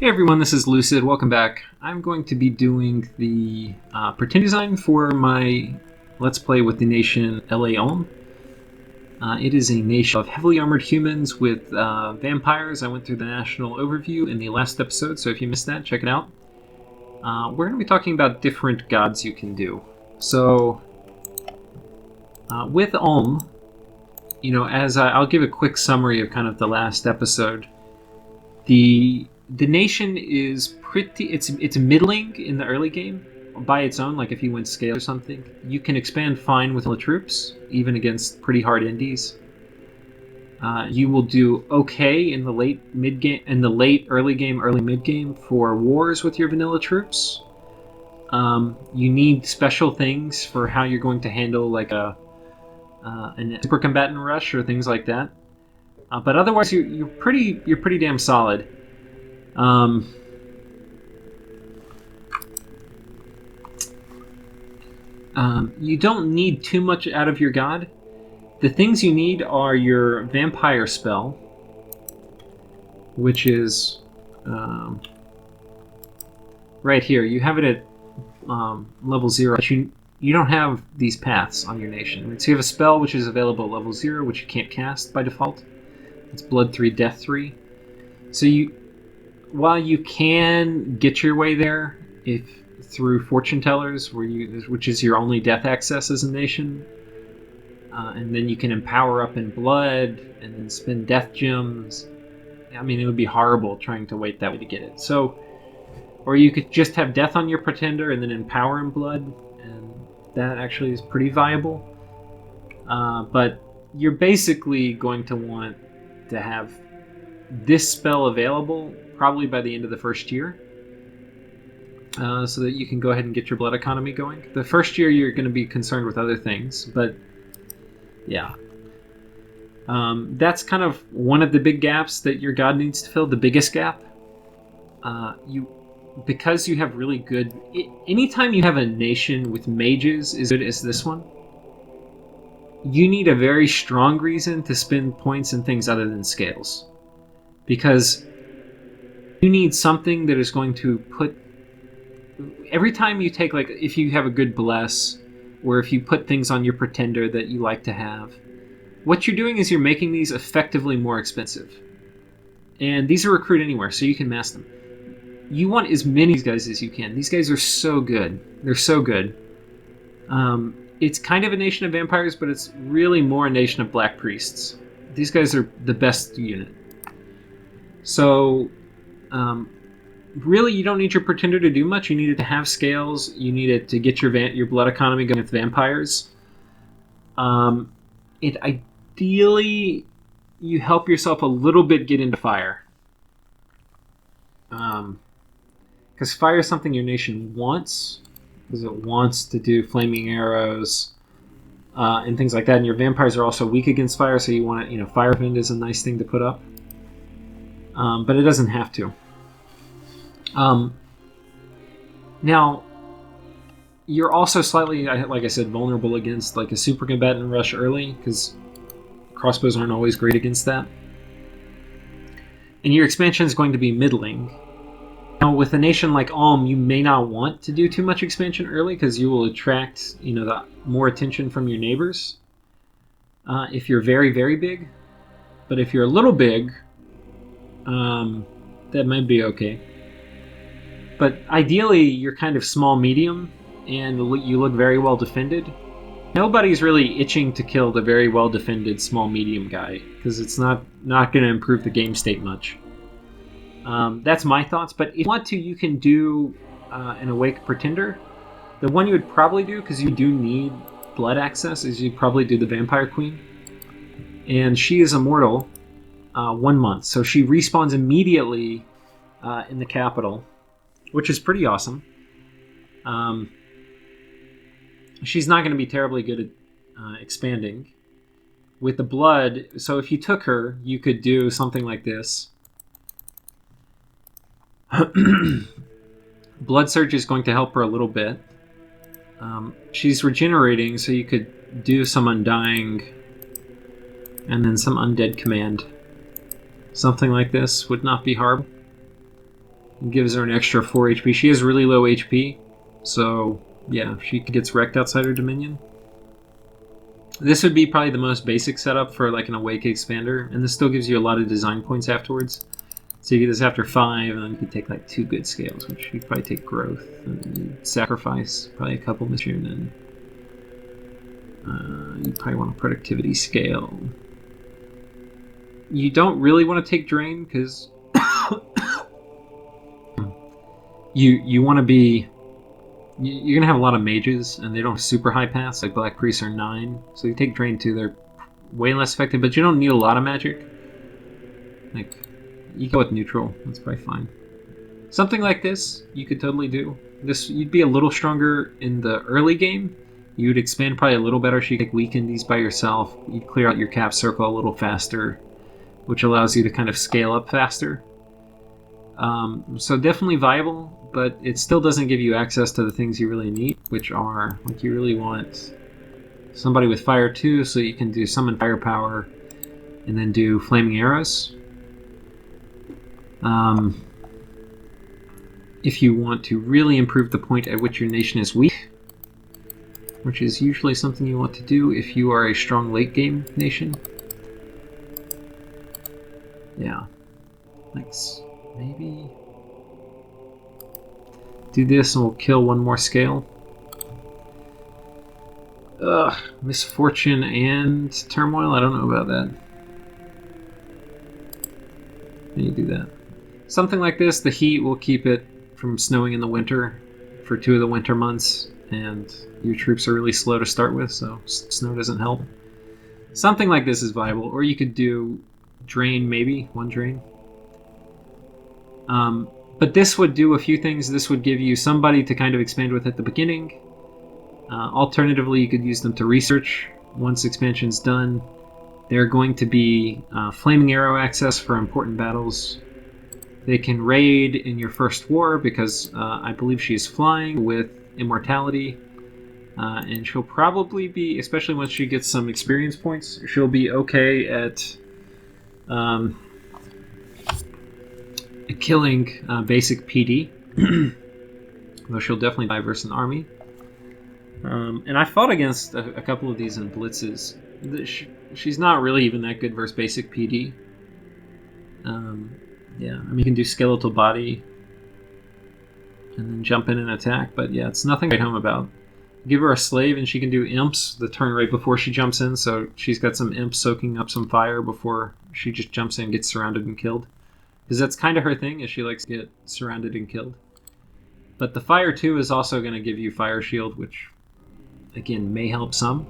Hey everyone, this is Lucid. Welcome back. I'm going to be doing the pretend design for my Let's Play with the nation LA-Ulm. It is a nation of heavily armored humans with vampires. I went through the national overview in the last episode, so if you missed that, check it out. We're going to be talking about different gods you can do. So, with Ulm, I'll give a quick summary of kind of the last episode. The nation is it's middling in the early game by its own. Like if you win scale or something, you can expand fine with the troops, even against pretty hard indies. You will do okay in the late early game, early mid game for wars with your vanilla troops. You need special things for how you're going to handle like a super combatant rush or things like that. But otherwise, you're pretty damn solid. You don't need too much out of your god. The things you need are your vampire spell, which is right here. You have it at level 0, but you don't have these paths on your nation. Right? So you have a spell which is available at level 0, which you can't cast by default. It's Blood 3, Death 3. So while you can get your way there through fortune tellers, which is your only death access as a nation, and then you can empower up in blood and then spend death gems. I mean, it would be horrible trying to wait that way to get it. So, or you could just have death on your pretender and then empower in blood, and that actually is pretty viable. But you're basically going to want to have this spell available probably by the end of the first year, so that you can go ahead and get your blood economy going. The first year you're going to be concerned with other things, but yeah. That's kind of one of the big gaps that your god needs to fill, the biggest gap. Because you have really good... Anytime you have a nation with mages as good as this one, you need a very strong reason to spend points in things other than scales. Because you need something that is going to put... Every time you take, like, if you have a good bless, or if you put things on your pretender that you like to have, what you're doing is you're making these effectively more expensive. And these are recruit anywhere, so you can mass them. You want as many of these guys as you can. These guys are so good. They're so good. It's kind of a nation of vampires, but it's really more a nation of black priests. These guys are the best unit. So, really, you don't need your pretender to do much. You need it to have scales. You need it to get your blood economy going with vampires. Ideally, you help yourself a little bit get into fire. Because fire is something your nation wants. Because it wants to do flaming arrows and things like that. And your vampires are also weak against fire, so you want to, fire wind is a nice thing to put up. But it doesn't have to. Now, you're also slightly, like I said, vulnerable against like a super combatant rush early, because crossbows aren't always great against that. And your expansion is going to be middling. Now, with a nation like Ulm, you may not want to do too much expansion early, because you will attract, the more attention from your neighbors. If you're very, very big. But if you're a little big, that might be okay. But ideally, you're kind of small-medium, and you look very well-defended. Nobody's really itching to kill the very well-defended small-medium guy, because it's not going to improve the game state much. That's my thoughts, but if you want to, you can do an Awake Pretender. The one you would probably do, because you do need blood access, is you'd probably do the Vampire Queen. And she is immortal 1 month, so she respawns immediately in the capital, which is pretty awesome. She's not going to be terribly good at expanding. With the blood, so if you took her, you could do something like this. Blood Surge is going to help her a little bit. She's regenerating, so you could do some Undying and then some Undead Command. Something like this would not be hard. It gives her an extra 4 HP. She has really low HP, so yeah, she gets wrecked outside her dominion. This would be probably the most basic setup for like an Awake Expander, and this still gives you a lot of design points afterwards. So you get this after 5, and then you can take like 2 good scales, which you'd probably take growth, and then you'd sacrifice probably a couple this year, and then you probably want a productivity scale. You don't really want to take drain because you want to be. You're gonna have a lot of mages, and they don't have super high paths. Like Black Priests are 9, so you take drain 2. They're way less effective, but you don't need a lot of magic. Like you go with neutral. That's probably fine. Something like this you could totally do. This you'd be a little stronger in the early game. You'd expand probably a little better, so you could weaken these by yourself. You'd clear out your cap circle a little faster, which allows you to kind of scale up faster. So definitely viable, but it still doesn't give you access to the things you really need, which are, like, you really want somebody with fire too, so you can do summon firepower and then do flaming arrows. If you want to really improve the point at which your nation is weak, which is usually something you want to do if you are a strong late game nation. Yeah. Let's maybe do this and we'll kill one more scale. Ugh, misfortune and turmoil? I don't know about that. How do you do that? Something like this, the heat will keep it from snowing in the winter for 2 of the winter months, and your troops are really slow to start with, so snow doesn't help. Something like this is viable, or you could do drain, maybe 1 drain. But this would do a few things. This would give you somebody to kind of expand with at the beginning. Alternatively, you could use them to research once expansion's done. They're going to be flaming arrow access for important battles. They can raid in your first war because I believe she's flying with immortality. And she'll probably be, especially once she gets some experience points, she'll be okay at killing basic PD. Though she'll definitely die versus an army. And I fought against a couple of these in blitzes. She's not really even that good versus basic PD. Yeah, I mean, you can do skeletal body and then jump in and attack, but yeah, it's nothing to write home about. Give her a slave and she can do imps the turn right before she jumps in, so she's got some imps soaking up some fire before she just jumps in and gets surrounded and killed. Because that's kind of her thing, is she likes to get surrounded and killed. But the fire too is also going to give you fire shield, which again may help some.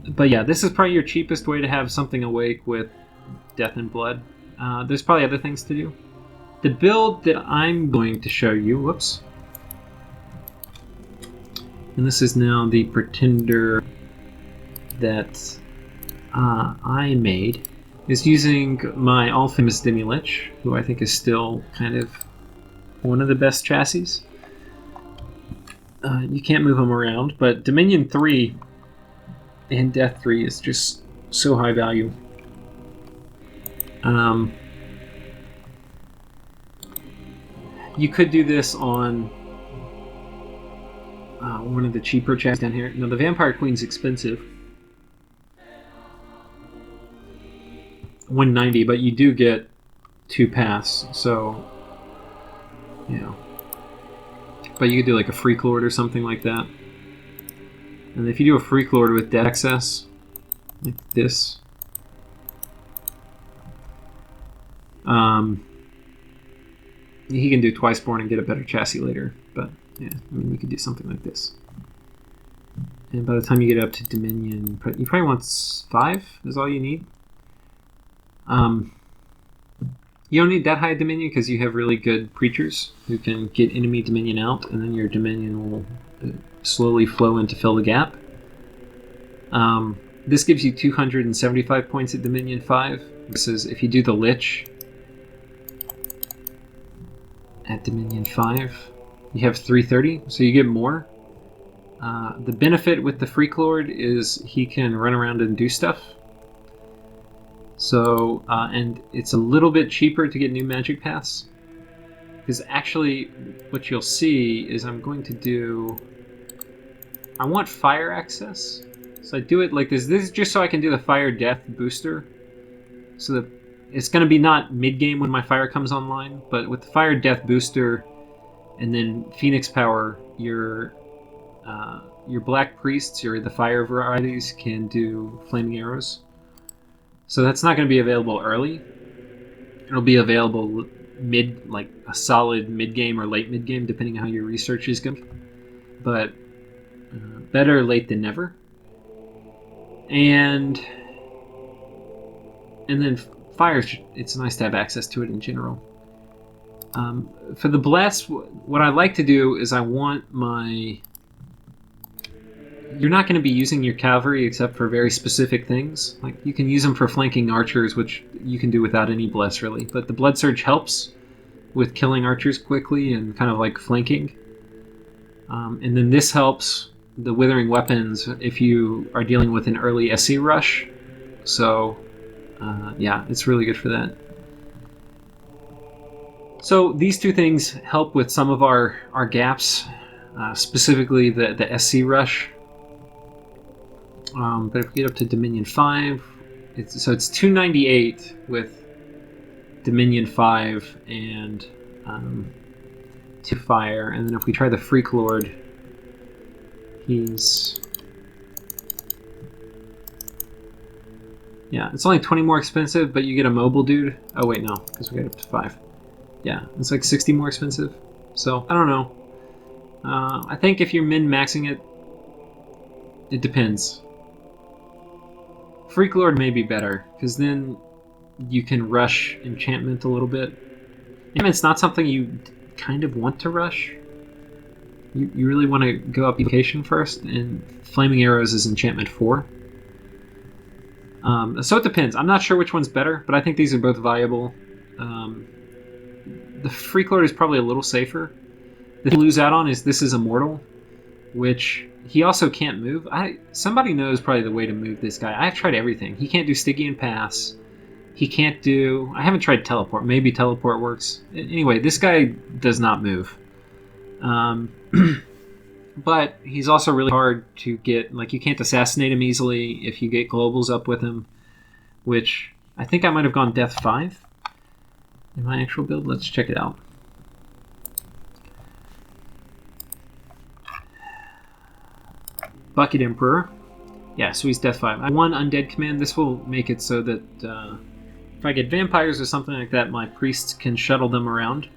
But yeah, this is probably your cheapest way to have something awake with Death and Blood. There's probably other things to do. The build that I'm going to show you, whoops, and this is now the Pretender that I made, is using my all-famous demilich, who I think is still kind of one of the best chassis. You can't move them around, but Dominion 3 and Death 3 is just so high value. You could do this on one of the cheaper chassis down here. Now, the Vampire Queen's expensive. 190, but you do get 2 paths, so yeah. But you could do like a Freak Lord or something like that. And if you do a Freak Lord with dead access, like this, he can do Twiceborn and get a better chassis later. But yeah, I mean, you could do something like this. And by the time you get up to Dominion, you probably want 5 is all you need. You don't need that high Dominion because you have really good preachers who can get enemy Dominion out, and then your Dominion will slowly flow in to fill the gap. This gives you 275 points at Dominion 5. This is if you do the Lich at Dominion 5, you have 330, so you get more. The benefit with the Freak Lord is he can run around and do stuff. So, and it's a little bit cheaper to get new magic paths. Because actually, what you'll see is I'm going to do... I want fire access. So I do it like this. This is just so I can do the fire death booster. So that it's going to be not mid-game when my fire comes online, but with the fire death booster and then Phoenix power, your black priests, or the fire varieties, can do flaming arrows. So that's not going to be available early. It'll be available mid, like a solid mid-game or late mid-game, depending on how your research is going. But better late than never. And then fire, it's nice to have access to it in general. For the bless, what I like to do is I want my... You're not going to be using your cavalry except for very specific things. Like, you can use them for flanking archers, which you can do without any bless, really. But the blood surge helps with killing archers quickly and kind of like flanking. And then this helps the withering weapons if you are dealing with an early SC rush. So, yeah, it's really good for that. So these two things help with some of our gaps, specifically the SC rush. But if we get up to Dominion 5, it's 298 with Dominion 5 and 2 fire. And then if we try the Freak Lord, he's... Yeah, it's only 20 more expensive, but you get a mobile dude. Oh wait, no, because we got up to 5. Yeah, it's like 60 more expensive. So, I don't know. I think if you're min-maxing it, it depends. Freak Lord may be better, because then you can rush enchantment a little bit. Enchantment's not something you kind of want to rush. You really want to go up evocation first, and Flaming Arrows is enchantment 4. So it depends. I'm not sure which one's better, but I think these are both viable. The Freak Lord is probably a little safer. The thing you lose out on is this is immortal, which he also can't move. Somebody knows probably the way to move this guy. I've tried everything. He can't do Stygian Pass. He can't do... I haven't tried teleport. Maybe teleport works. Anyway, this guy does not move. But he's also really hard to get... Like, you can't assassinate him easily if you get globals up with him, which I think I might have gone Death 5 in my actual build. Let's check it out. Bucket Emperor. Yeah, so he's Death 5. I have 1 Undead command. This will make it so that if I get vampires or something like that, my priests can shuttle them around.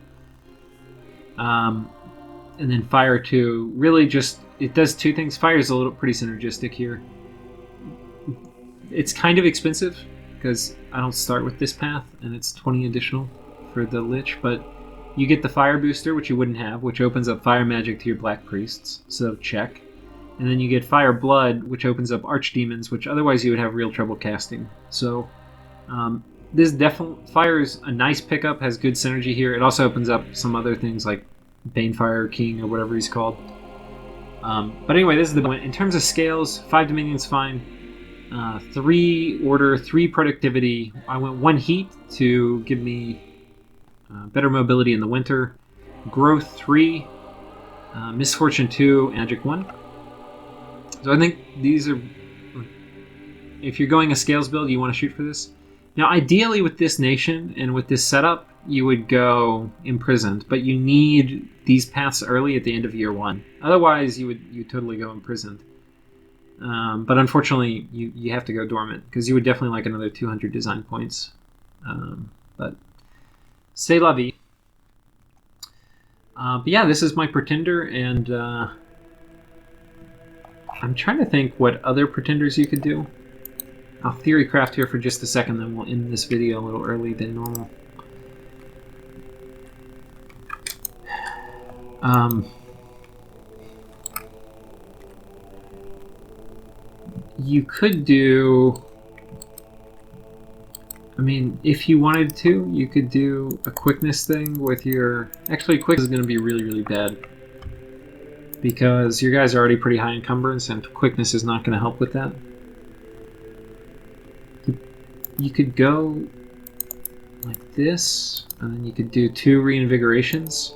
And then Fire 2 really just... It does 2 things. Fire is a little pretty synergistic here. It's kind of expensive because I don't start with this path, and it's 20 additional for the Lich, but you get the Fire Booster, which you wouldn't have, which opens up Fire Magic to your Black Priests, so check. And then you get Fire Blood, which opens up Archdemons, which otherwise you would have real trouble casting. So this definitely... Fire is a nice pickup, has good synergy here. It also opens up some other things like Banefire King or whatever he's called. But anyway, this is the one. In terms of scales, 5 Dominion's fine. 3 Order, 3 Productivity. I went 1 Heat to give me better mobility in the winter. Growth 3. Misfortune 2, and Magic 1. So I think these are... If you're going a scales build, you want to shoot for this. Now, ideally with this nation and with this setup, you would go Imprisoned, but you need these paths early at the end of year 1. Otherwise, you totally go Imprisoned. But unfortunately, you have to go Dormant, because you would definitely like another 200 design points. But c'est la vie. But yeah, this is my Pretender, and I'm trying to think what other Pretenders you could do. I'll theory craft here for just a second, then we'll end this video a little early than normal. You could do... I mean, if you wanted to, you could do a quickness thing with your... Actually, quickness is going to be really, really bad, because your guys are already pretty high encumbrance, and quickness is not going to help with that. you could go like this, and then you could do 2 reinvigorations.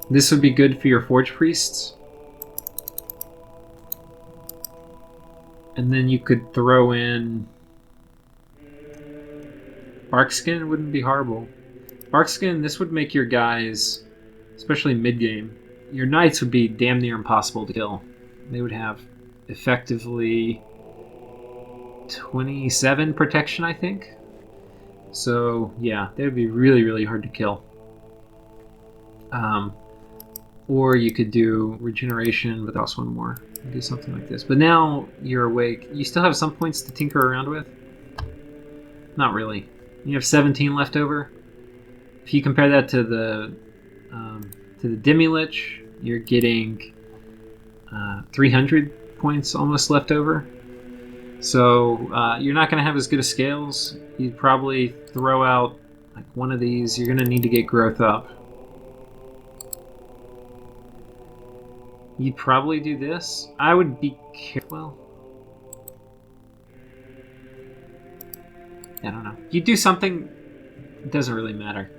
This would be good for your Forge Priests. And then you could throw in... Barkskin wouldn't be horrible. Barkskin, this would make your guys, especially mid-game, your knights would be damn near impossible to kill. They would have effectively 27 protection, I think. So, yeah, they would be really, really hard to kill. Or you could do regeneration, but also one more. Do something like this. But now you're awake. You still have some points to tinker around with? Not really. You have 17 left over. If you compare that to the demilich, you're getting 300 points almost left over. So you're not going to have as good of scales. You'd probably throw out like one of these. You're going to need to get growth up. You'd probably do this. I would be careful. I don't know. You do something. It doesn't really matter.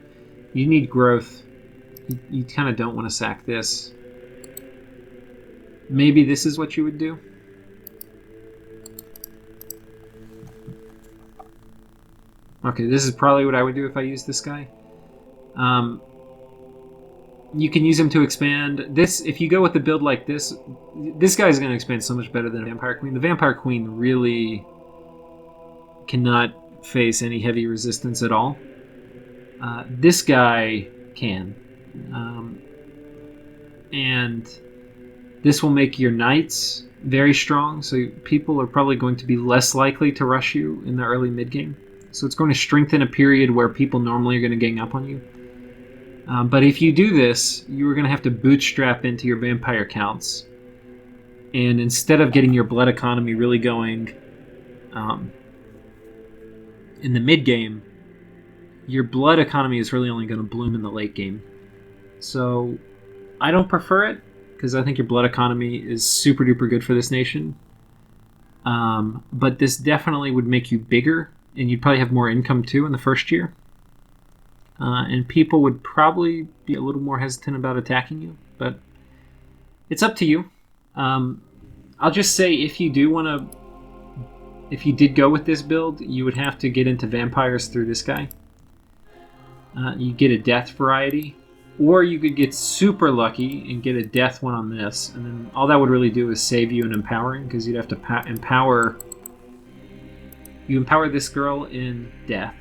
You need growth. You kind of don't want to sack this. Maybe this is what you would do. Okay, this is probably what I would do if I used this guy. You can use him to expand. This, if you go with the build like this guy is going to expand so much better than Vampire Queen. The Vampire Queen really cannot face any heavy resistance at all. This guy can. And this will make your knights very strong, so people are probably going to be less likely to rush you in the early mid-game. So it's going to strengthen a period where people normally are going to gang up on you. But if you do this, you're going to have to bootstrap into your vampire counts. And instead of getting your blood economy really going in the mid-game, your blood economy is really only going to bloom in the late game. So I don't prefer it, because I think your blood economy is super duper good for this nation. But this definitely would make you bigger, and you'd probably have more income too in the first year. And people would probably be a little more hesitant about attacking you, but it's up to you. I'll just say if you do want to, if you did go with this build, you would have to get into vampires through this guy. You get a death variety, or you could get super lucky and get a death one on this, and then all that would really do is save you an empowering, because you'd have to empower. You empower this girl in death.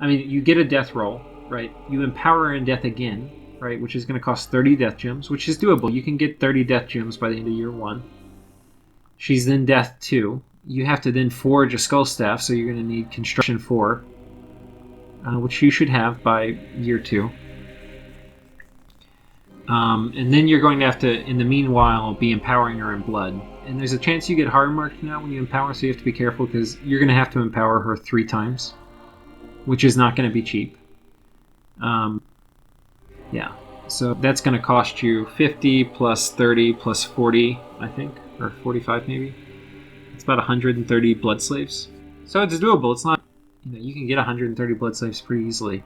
I mean, you get a death roll, right? You empower her in death again, right? Which is going to cost 30 death gems, which is doable. You can get 30 death gems by the end of year 1. She's then death 2. You have to then forge a skull staff, so you're going to need construction 4, which you should have by year 2. And then you're going to have to, in the meanwhile, be empowering her in blood. And there's a chance you get hard marked now when you empower, so you have to be careful, because you're going to have to empower her 3 times. Which is not going to be cheap. Yeah, so that's going to cost you 50 plus 30 plus 40, I think, or 45 maybe. It's about 130 blood slaves. So it's doable. It's not, you can get 130 blood slaves pretty easily.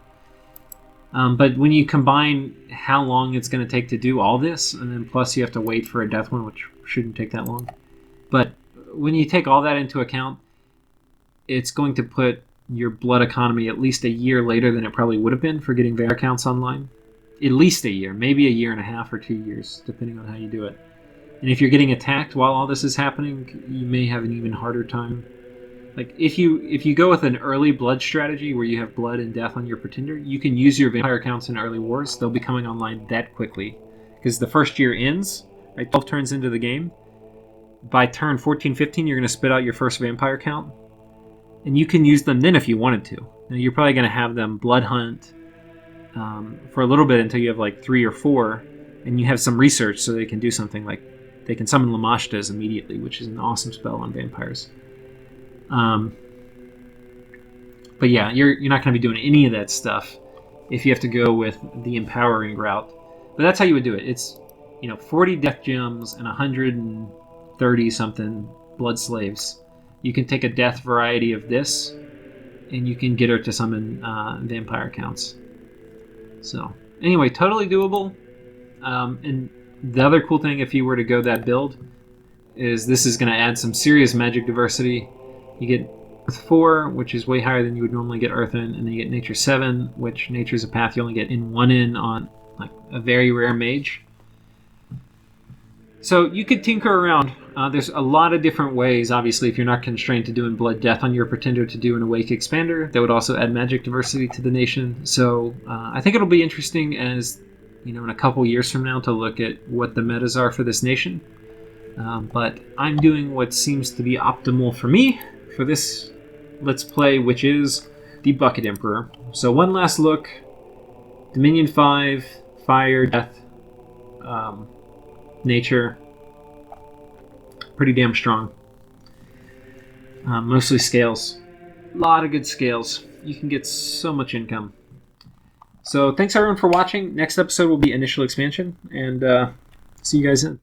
But when you combine how long it's going to take to do all this, and then plus you have to wait for a death one, which shouldn't take that long. But when you take all that into account, it's going to put your blood economy at least a year later than it probably would have been for getting VAR counts online. At least a year, maybe a year and a half or 2 years, depending on how you do it. And if you're getting attacked while all this is happening, you may have an even harder time. Like, if you go with an early blood strategy where you have blood and death on your pretender, you can use your vampire counts in early wars. They'll be coming online that quickly. Because the first year ends, right, 12 turns into the game. By turn 14, 15, you're going to spit out your first vampire count. And you can use them then if you wanted to. Now, you're probably going to have them blood hunt for a little bit until you have like 3 or 4, and you have some research so they can do something like they can summon Lamashtas immediately, which is an awesome spell on vampires. But yeah, you're not going to be doing any of that stuff if you have to go with the empowering route. But that's how you would do it. It's 40 death gems and 130 something blood slaves. you can take a death variety of this, and you can get her to summon vampire counts. So anyway, totally doable. And the other cool thing, if you were to go that build, is this is going to add some serious magic diversity. You get Earth 4, which is way higher than you would normally get Earth in, and then you get Nature 7, which Nature is a path you only get in 1 in on like a very rare mage. So you could tinker around. There's a lot of different ways, obviously, if you're not constrained to doing Blood Death on your Pretender, to do an Awake Expander. That would also add magic diversity to the nation. So I think it'll be interesting as, in a couple years from now to look at what the metas are for this nation. But I'm doing what seems to be optimal for me for this Let's Play, which is the Bucket Emperor. So one last look. Dominion 5, Fire, Death, Nature. Pretty damn strong. Mostly scales. A lot of good scales. You can get so much income. So thanks everyone for watching. Next episode will be Initial Expansion, and see you guys then.